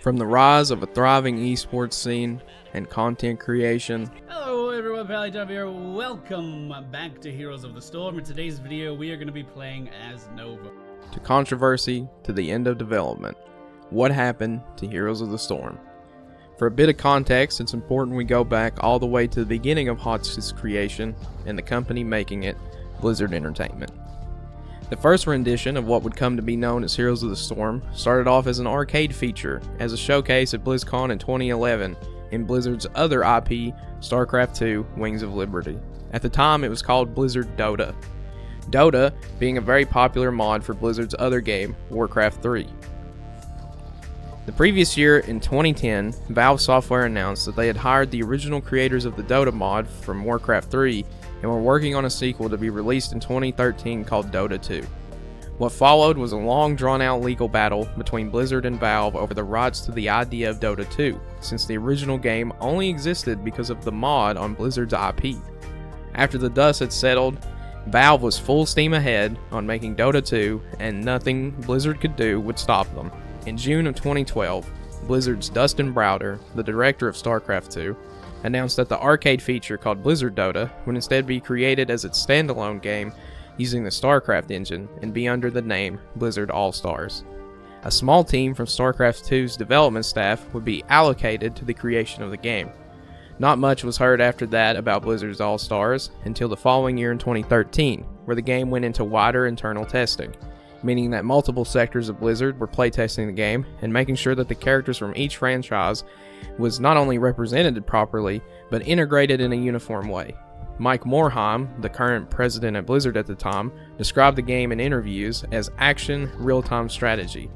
From the rise of a thriving esports scene and content creation. Hello everyone, PallyJob here. Welcome back to Heroes of the Storm. In today's video, we are going to be playing as MoBa. To controversy, to the end of development. What happened to Heroes of the Storm? For a bit of context, it's important we go back all the way to the beginning of HOTS's creation and the company making it, Blizzard Entertainment. The first rendition of what would come to be known as Heroes of the Storm started off as an arcade feature as a showcase at BlizzCon in 2011 in Blizzard's other IP, StarCraft II: Wings of Liberty. At the time, it was called Blizzard Dota. Dota being a very popular mod for Blizzard's other game, Warcraft 3. The previous year, in 2010, Valve Software announced that they had hired the original creators of the Dota mod from Warcraft 3 and were working on a sequel to be released in 2013 called Dota 2. What followed was a long drawn-out legal battle between Blizzard and Valve over the rights to the idea of Dota 2, since the original game only existed because of the mod on Blizzard's IP. After the dust had settled, Valve was full steam ahead on making Dota 2, and nothing Blizzard could do would stop them. In June of 2012, Blizzard's Dustin Browder, the director of StarCraft 2, announced that the arcade feature called Blizzard Dota would instead be created as its standalone game using the StarCraft engine and be under the name Blizzard All-Stars. A small team from StarCraft 2's development staff would be allocated to the creation of the game. Not much was heard after that about Blizzard's All-Stars until the following year in 2013, where the game went into wider internal testing, meaning that multiple sectors of Blizzard were playtesting the game and making sure that the characters from each franchise was not only represented properly, but integrated in a uniform way. Mike Morhaime, the current president at Blizzard at the time, described the game in interviews as action real-time strategy,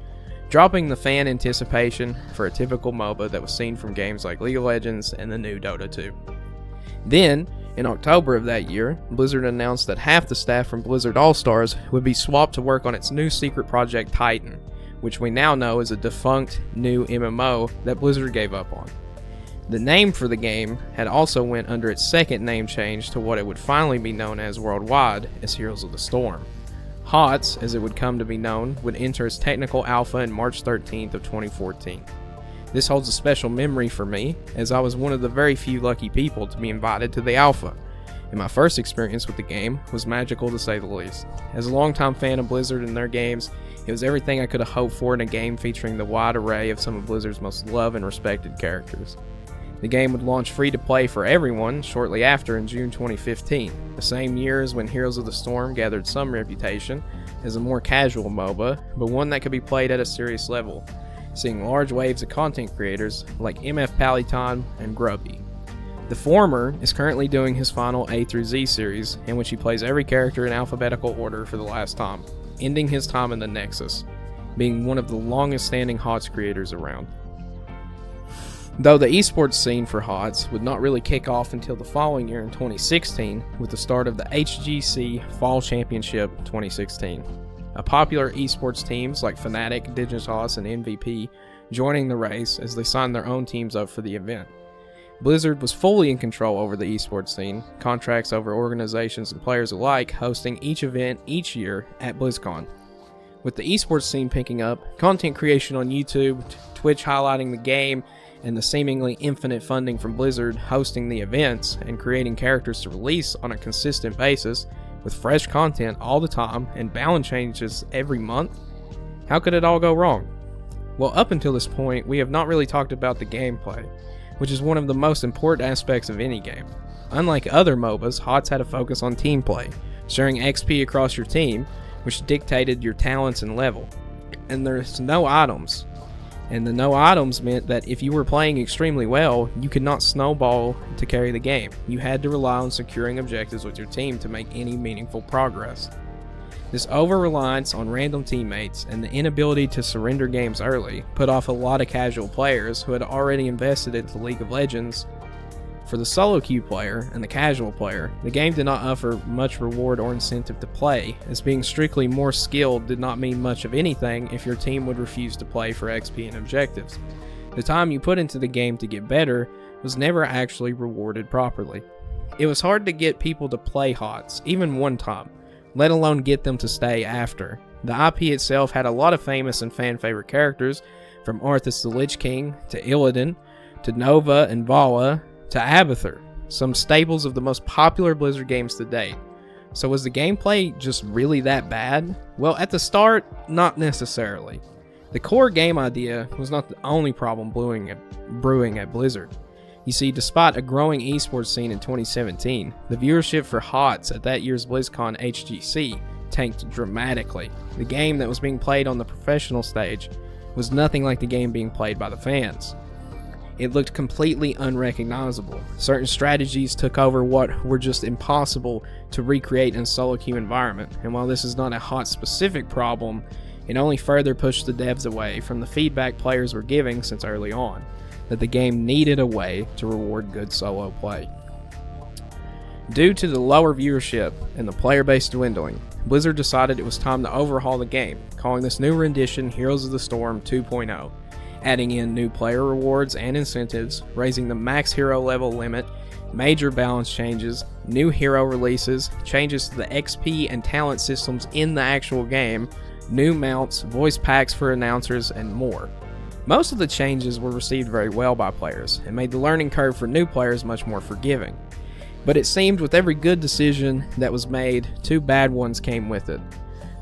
dropping the fan anticipation for a typical MOBA that was seen from games like League of Legends and the new Dota 2. Then, in October of that year, Blizzard announced that half the staff from Blizzard All-Stars would be swapped to work on its new secret project Titan, which we now know is a defunct new MMO that Blizzard gave up on. The name for the game had also went under its second name change to what it would finally be known as worldwide as Heroes of the Storm. HOTS, as it would come to be known, would enter its technical alpha in March 13th of 2014. This holds a special memory for me, as I was one of the very few lucky people to be invited to the alpha, and my first experience with the game was magical to say the least. As a longtime fan of Blizzard and their games, it was everything I could have hoped for in a game featuring the wide array of some of Blizzard's most loved and respected characters. The game would launch free to play for everyone shortly after in June 2015, the same year as when Heroes of the Storm gathered some reputation as a more casual MOBA, but one that could be played at a serious level, seeing large waves of content creators like MF Pallyton and Grubby. The former is currently doing his final A through Z series, in which he plays every character in alphabetical order for the last time, ending his time in the Nexus, being one of the longest standing HOTS creators around. Though the esports scene for HOTS would not really kick off until the following year in 2016 with the start of the HGC Fall Championship 2016. A popular esports teams like Fnatic, Dignitas, and MVP joining the race as they signed their own teams up for the event. Blizzard was fully in control over the esports scene, contracts over organizations and players alike hosting each event each year at BlizzCon. With the esports scene picking up, content creation on YouTube, Twitch highlighting the game, and the seemingly infinite funding from Blizzard hosting the events and creating characters to release on a consistent basis with fresh content all the time and balance changes every month, how could it all go wrong? Well, up until this point, we have not really talked about the gameplay, which is one of the most important aspects of any game. Unlike other MOBAs, HOTS had a focus on team play, sharing XP across your team, which dictated your talents and level. And there's no items. And the no items meant that if you were playing extremely well, you could not snowball to carry the game. You had to rely on securing objectives with your team to make any meaningful progress. This over-reliance on random teammates and the inability to surrender games early put off a lot of casual players who had already invested into League of Legends. For the solo queue player and the casual player, the game did not offer much reward or incentive to play, as being strictly more skilled did not mean much of anything if your team would refuse to play for XP and objectives. The time you put into the game to get better was never actually rewarded properly. It was hard to get people to play HOTS, even one time, let alone get them to stay after. The IP itself had a lot of famous and fan favorite characters, from Arthas the Lich King to Illidan to Nova and Vala to Abathur, some staples of the most popular Blizzard games to date. So was the gameplay just really that bad? Well, at the start, not necessarily. The core game idea was not the only problem brewing at Blizzard. You see, despite a growing esports scene in 2017, the viewership for HOTS at that year's BlizzCon HGC tanked dramatically. The game that was being played on the professional stage was nothing like the game being played by the fans. It looked completely unrecognizable. Certain strategies took over what were just impossible to recreate in a solo queue environment, and while this is not a HOTS specific problem, it only further pushed the devs away from the feedback players were giving since early on, that the game needed a way to reward good solo play. Due to the lower viewership and the player base dwindling, Blizzard decided it was time to overhaul the game, calling this new rendition Heroes of the Storm 2.0, adding in new player rewards and incentives, raising the max hero level limit, major balance changes, new hero releases, changes to the XP and talent systems in the actual game, new mounts, voice packs for announcers, and more. Most of the changes were received very well by players and made the learning curve for new players much more forgiving. But it seemed with every good decision that was made, two bad ones came with it.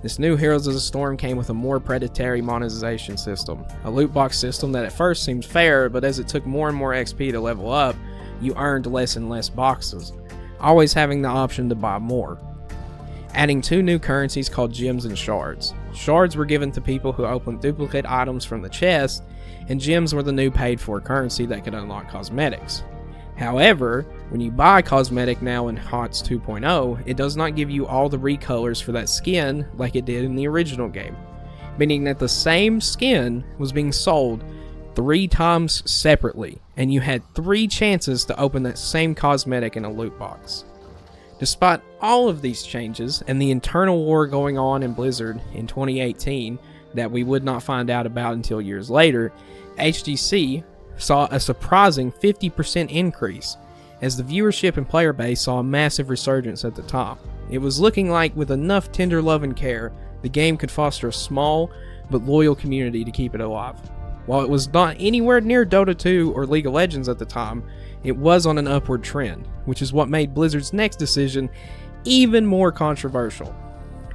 This new Heroes of the Storm came with a more predatory monetization system, a loot box system that at first seemed fair, but as it took more and more XP to level up, you earned less and less boxes, always having the option to buy more. Adding two new currencies called gems and shards. Shards were given to people who opened duplicate items from the chest, and gems were the new paid-for currency that could unlock cosmetics. However, when you buy cosmetic now in HOTS 2.0, it does not give you all the recolors for that skin like it did in the original game, meaning that the same skin was being sold 3 times separately, and you had 3 chances to open that same cosmetic in a loot box. Despite all of these changes and the internal war going on in Blizzard in 2018 that we would not find out about until years later, HGC saw a surprising 50% increase as the viewership and player base saw a massive resurgence at the top. It was looking like with enough tender love and care, the game could foster a small but loyal community to keep it alive. While it was not anywhere near Dota 2 or League of Legends at the time, it was on an upward trend, which is what made Blizzard's next decision even more controversial.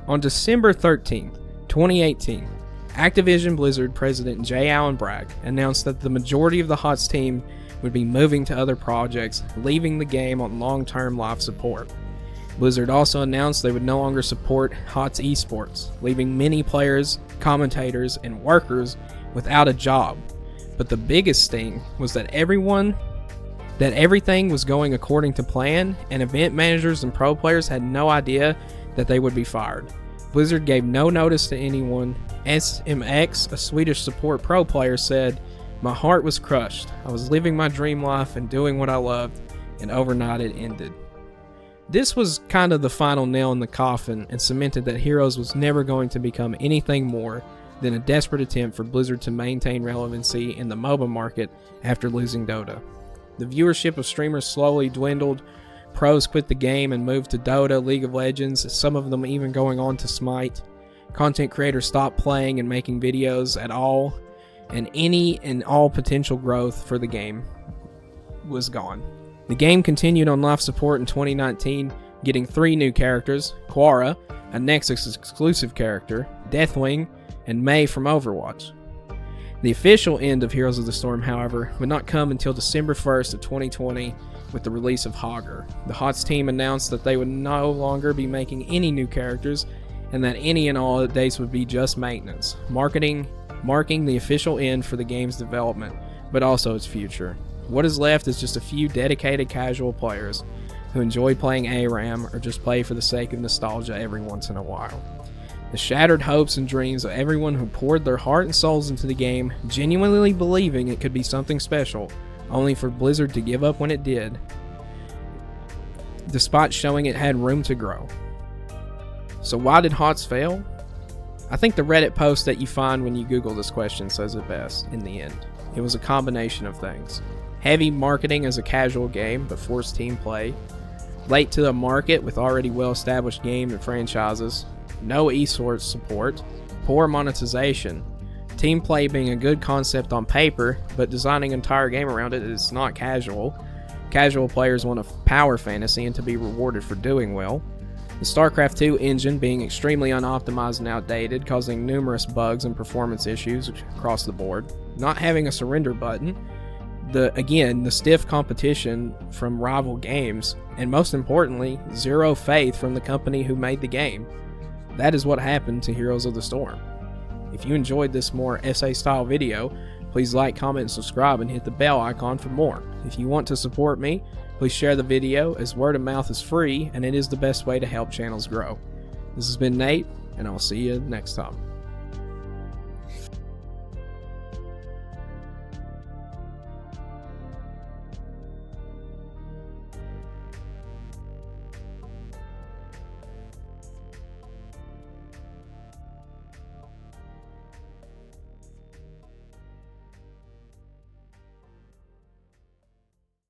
On December 13th, 2018, Activision Blizzard President J. Allen Bragg announced that the majority of the HOTS team would be moving to other projects, leaving the game on long-term live support. Blizzard also announced they would no longer support HOTS esports, leaving many players, commentators, and workers without a job. But the biggest sting was that everything was going according to plan, and event managers and pro players had no idea that they would be fired. Blizzard gave no notice to anyone. SMX, a Swedish support pro player, said, "My heart was crushed. I was living my dream life and doing what I loved, and overnight it ended." This was kind of the final nail in the coffin and cemented that Heroes was never going to become anything more than a desperate attempt for Blizzard to maintain relevancy in the MoBa market after losing Dota. The viewership of streamers slowly dwindled. Pros quit the game and moved to Dota, League of Legends, some of them even going on to Smite. Content creators stopped playing and making videos at all, and any and all potential growth for the game was gone. The game continued on live support in 2019, getting 3 new characters: Quara, a Nexus exclusive character, Deathwing, and Mei from Overwatch. The official end of Heroes of the Storm, however, would not come until December 1st of 2020 with the release of Hogger. The HOTS team announced that they would no longer be making any new characters and that any and all updates would be just maintenance, marking the official end for the game's development, but also its future. What is left is just a few dedicated casual players who enjoy playing ARAM or just play for the sake of nostalgia every once in a while. The shattered hopes and dreams of everyone who poured their heart and souls into the game, genuinely believing it could be something special, only for Blizzard to give up when it did, despite showing it had room to grow. So why did HOTS fail? I think the Reddit post that you find when you Google this question says it best in the end. It was a combination of things. Heavy marketing as a casual game, but forced team play. Late to the market with already well-established games and franchises. No esports support. Poor monetization. Team play being a good concept on paper, but designing an entire game around it is not casual. Casual players want a power fantasy and to be rewarded for doing well. The StarCraft 2 engine being extremely unoptimized and outdated, causing numerous bugs and performance issues across the board. Not having a surrender button. The stiff competition from rival games, and most importantly, zero faith from the company who made the game. That is what happened to Heroes of the Storm. If you enjoyed this more essay style video, please like, comment, and subscribe, and hit the bell icon for more. If you want to support me, please share the video, as word of mouth is free and it is the best way to help channels grow. This has been Nate, and I'll see you next time.